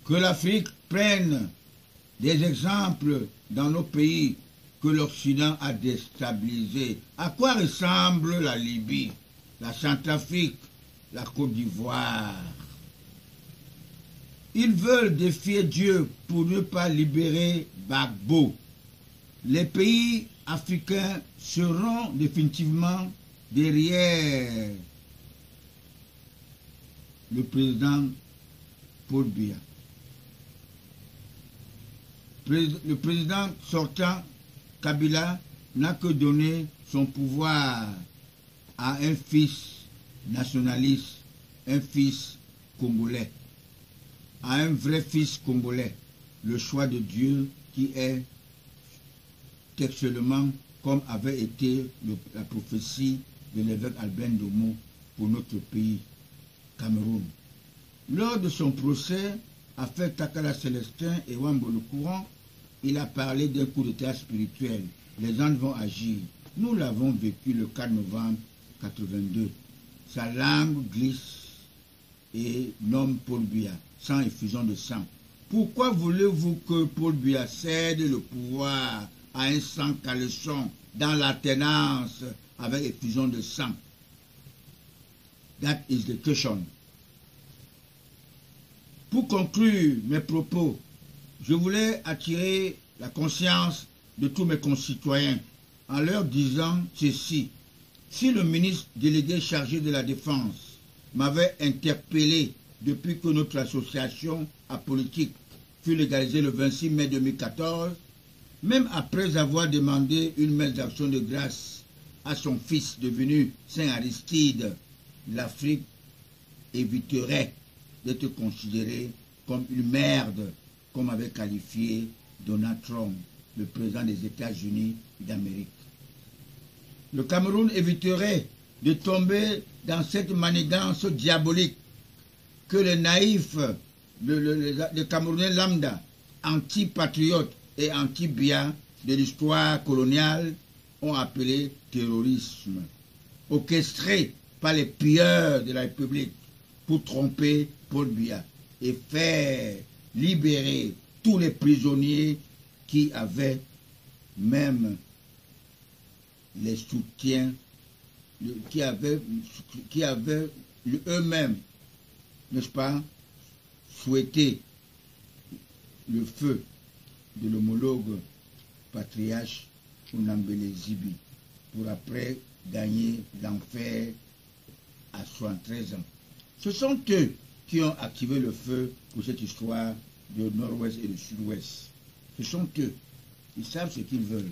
Que l'Afrique prenne des exemples dans nos pays que l'Occident a déstabilisés. À quoi ressemble la Libye, la Centrafrique, la Côte d'Ivoire? Ils veulent défier Dieu pour ne pas libérer Gbagbo. Les pays africains seront définitivement derrière le président Paul Biya. Le président sortant, Kabila, n'a que donné son pouvoir à un fils nationaliste, un fils congolais, à un vrai fils congolais, le choix de Dieu qui est textuellement comme avait été la prophétie de l'évêque Albin Domo pour notre pays, Cameroun. Lors de son procès, affaire Takala Célestin et Wambo le Courant, il a parlé d'un coup d'état spirituel. Les gens vont agir. Nous l'avons vécu le 4 novembre 82. Sa langue glisse et nomme Paul Biya, sans effusion de sang. Pourquoi voulez-vous que Paul Biya cède le pouvoir à un sang caleçon dans l'alternance avec effusion de sang? That is the question. Pour conclure mes propos, je voulais attirer la conscience de tous mes concitoyens en leur disant ceci. Si le ministre délégué chargé de la Défense m'avait interpellé depuis que notre association apolitique fut légalisée le 26 mai 2014, même après avoir demandé une messe d'action de grâce à son fils devenu Saint Aristide, l'Afrique éviterait d'être considérée comme une merde, comme avait qualifié Donald Trump, le président des États-Unis d'Amérique. Le Cameroun éviterait de tomber dans cette manigance diabolique que les naïfs, les Camerounais lambda, anti-patriotes et anti-Biya de l'histoire coloniale ont appelé terrorisme, orchestré par les pilleurs de la République pour tromper Paul Biya et faire libérer tous les prisonniers qui avaient même les soutiens, qui avaient eux-mêmes, n'est-ce pas, souhaité le feu de l'homologue patriarche Unambele Zibi pour après gagner l'enfer à 73 ans. Ce sont eux qui ont activé le feu pour cette histoire du nord-ouest et du sud-ouest. Ce sont eux. Ils savent ce qu'ils veulent.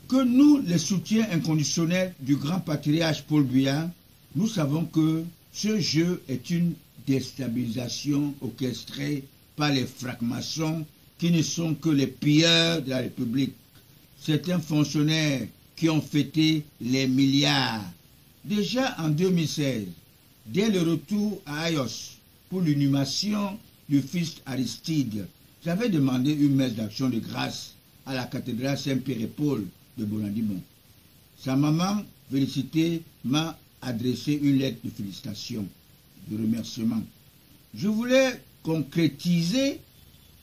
Que nous, les soutiens inconditionnels du grand patriarche Paul Biya, nous savons que ce jeu est une déstabilisation orchestrée par les francs-maçons qui ne sont que les pilleurs de la République. Certains fonctionnaires qui ont fêté les milliards. Déjà en 2016, dès le retour à Ayos pour l'inhumation du fils Aristide, j'avais demandé une messe d'action de grâce à la cathédrale Saint-Pierre et Paul de Bolandimon. Sa maman, félicitée, m'a adressé une lettre de félicitations, de remerciement. Je voulais concrétiser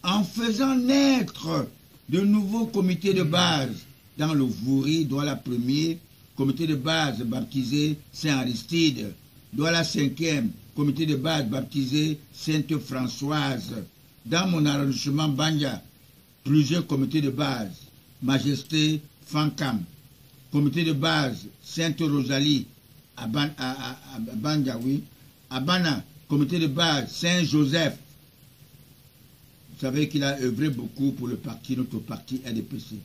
en faisant naître de nouveaux comités de base dans le Vouri, Douala 1er, comité de base baptisé Saint-Aristide, Douala 5e, comité de base baptisé Sainte-Françoise. Dans mon arrondissement Banja, plusieurs comités de base, Majesté Fankam, comité de base Sainte-Rosalie, à Banja, oui, à Bana, comité de base Saint-Joseph. Vous savez qu'il a œuvré beaucoup pour le parti, notre parti RDPC.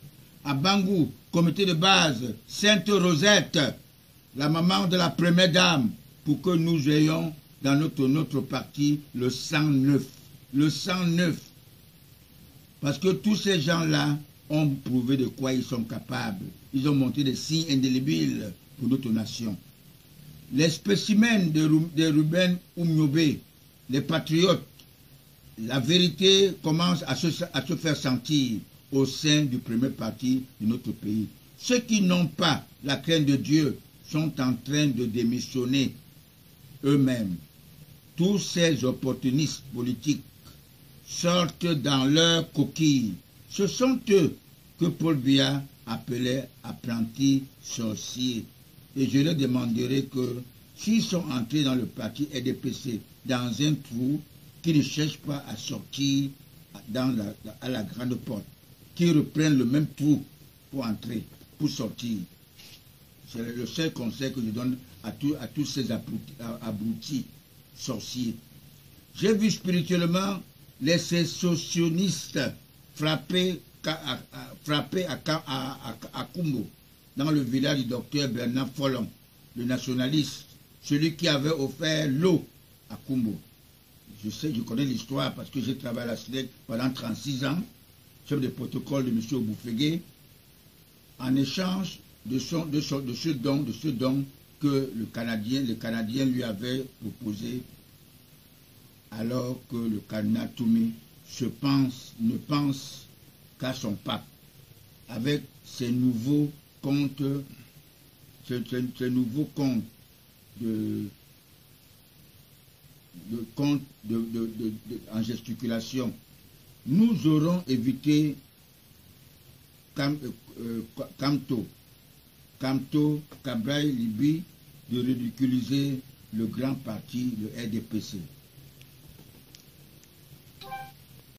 À Bangou, comité de base Sainte-Rosette, la maman de la première dame, pour que nous ayons dans notre parti le sang neuf. Le sang neuf. Parce que tous ces gens-là ont prouvé de quoi ils sont capables. Ils ont monté des signes indélébiles pour notre nation. Les spécimens de Ruben Oumyobé, les patriotes, la vérité commence à se faire sentir au sein du premier parti de notre pays. Ceux qui n'ont pas la crainte de Dieu sont en train de démissionner eux-mêmes. tous ces opportunistes politiques sortent dans leur coquille. Ce sont eux que Paul Biya appelait apprentis sorciers. Et je leur demanderai que s'ils sont entrés dans le parti RDPC dans un trou, qu'ils ne cherchent pas à sortir à la grande porte, qu'ils reprennent le même trou pour entrer, pour sortir. C'est le seul conseil que je donne à tous ces abrutis sorciers. J'ai vu spirituellement les sécessionnistes frapper à Kumbo, dans le village du docteur Bernard Follon, le nationaliste, celui qui avait offert l'eau à Kumbo. Je connais l'histoire parce que j'ai travaillé à la SNEC pendant 36 ans, chef de protocole de M. Oboufégué, en échange de ce don que le Canadien lui avait proposé, alors que le cardinal Toumé ne pense qu'à son pape, avec ses nouveaux comptes, en gesticulation. Nous aurons évité Camto, Cabral Libi, de ridiculiser le grand parti, le RDPC.